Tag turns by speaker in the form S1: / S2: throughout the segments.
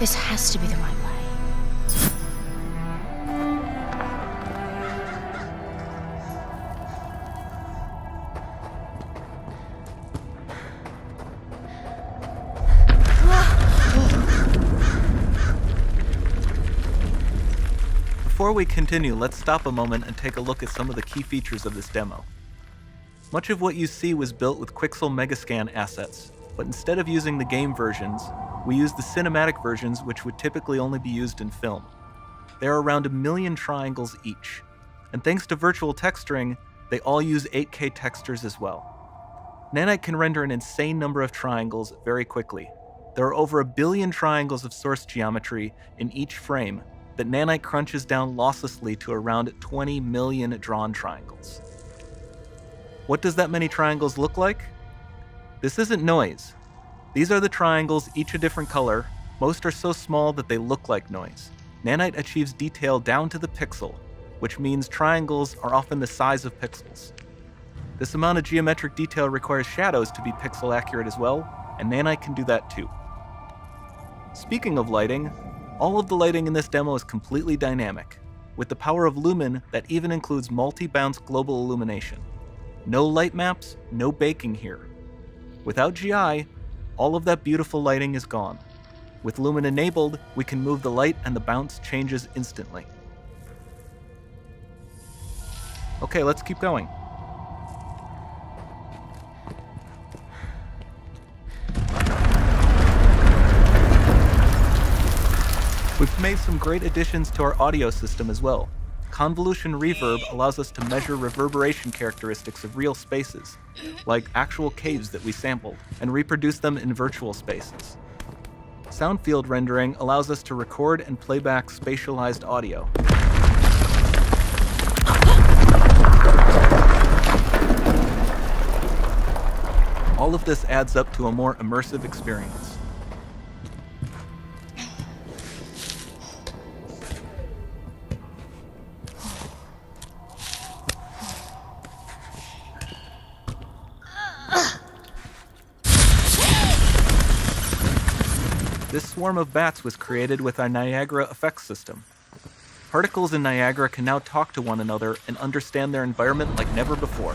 S1: This has to be the right way.
S2: Before we continue, let's stop a moment and take a look at some of the key features of this demo. Much of what you see was built with Quixel Megascan assets, but instead of using the game versions, we used the cinematic versions, which would typically only be used in film. There are around 1 million triangles each, and thanks to virtual texturing, they all use 8K textures as well. Nanite can render an insane number of triangles very quickly. There are over 1 billion triangles of source geometry in each frame that Nanite crunches down losslessly to around 20 million drawn triangles. What does that many triangles look like? This isn't noise. These are the triangles, each a different color. Most are so small that they look like noise. Nanite achieves detail down to the pixel, which means triangles are often the size of pixels. This amount of geometric detail requires shadows to be pixel accurate as well, and Nanite can do that too. Speaking of lighting, all of the lighting in this demo is completely dynamic, with the power of Lumen that even includes multi-bounce global illumination. No light maps, no baking here. Without GI, all of that beautiful lighting is gone. With Lumen enabled, we can move the light and the bounce changes instantly. Okay, let's keep going. We've made some great additions to our audio system as well. Convolution reverb allows us to measure reverberation characteristics of real spaces, like actual caves that we sampled, and reproduce them in virtual spaces. Sound field rendering allows us to record and playback spatialized audio. All of this adds up to a more immersive experience. This swarm of bats was created with our Niagara effects system. Particles in Niagara can now talk to one another and understand their environment like never before.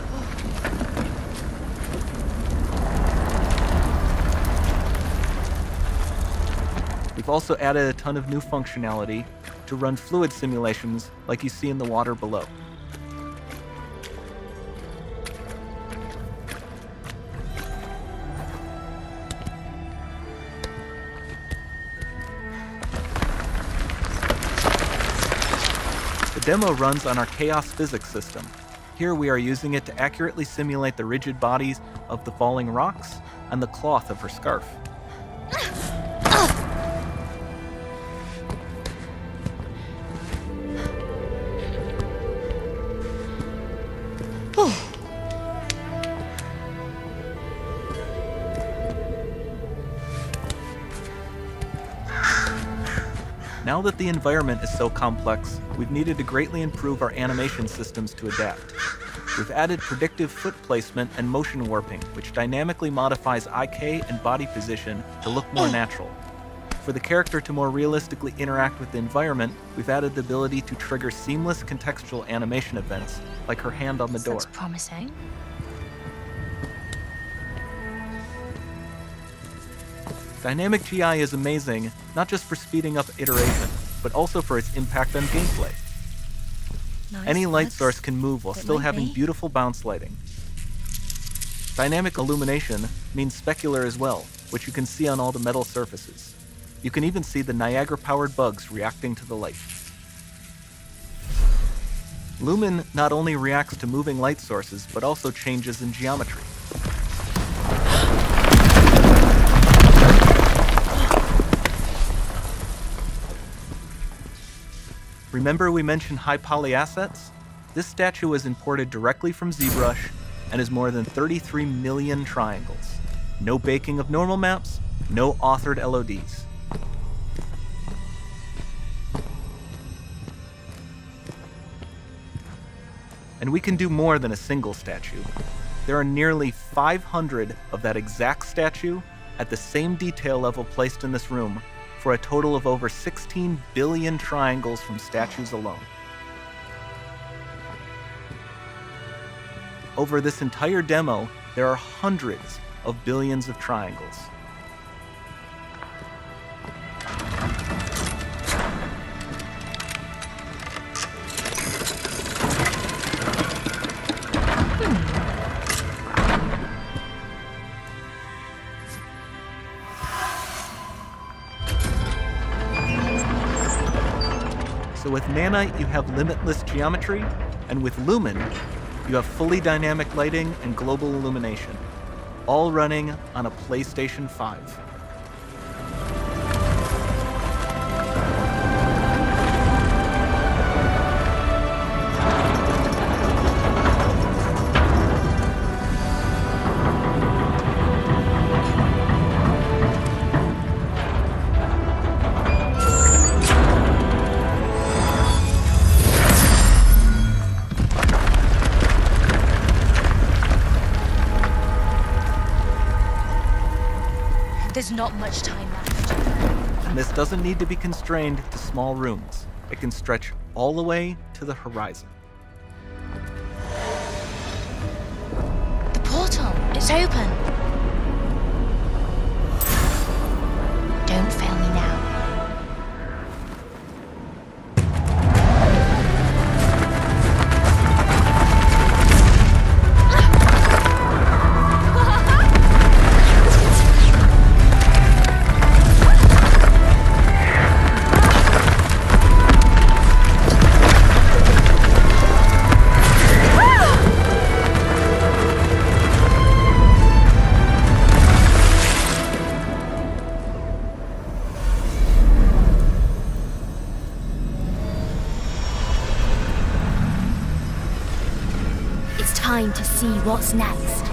S2: We've also added a ton of new functionality to run fluid simulations like you see in the water below. The demo runs on our chaos physics system. Here we are using it to accurately simulate the rigid bodies of the falling rocks and the cloth of her scarf. Now that the environment is so complex, we've needed to greatly improve our animation systems to adapt. We've added predictive foot placement and motion warping, which dynamically modifies IK and body position to look more natural. For the character to more realistically interact with the environment, we've added the ability to trigger seamless contextual animation events, like her hand on the door.
S1: Looks promising.
S2: Dynamic GI is amazing, not just for speeding up iteration, but also for its impact on gameplay.
S1: Nice.
S2: Any light source can move while still having beautiful bounce lighting. Dynamic illumination means specular as well, which you can see on all the metal surfaces. You can even see the Niagara-powered bugs reacting to the light. Lumen not only reacts to moving light sources, but also changes in geometry. Remember we mentioned high poly assets? This statue was imported directly from ZBrush and is more than 33 million triangles. No baking of normal maps, no authored LODs. And we can do more than a single statue. There are nearly 500 of that exact statue at the same detail level placed in this room, for a total of over 16 billion triangles from statues alone. Over this entire demo, there are hundreds of billions of triangles. So with Nanite, you have limitless geometry, and with Lumen, you have fully dynamic lighting and global illumination, all running on a PlayStation 5.
S1: There's not much time left.
S2: And this doesn't need to be constrained to small rooms. It can stretch all the way to the horizon.
S1: The portal, it's open. Don't fail me now.
S3: It's time to see what's next.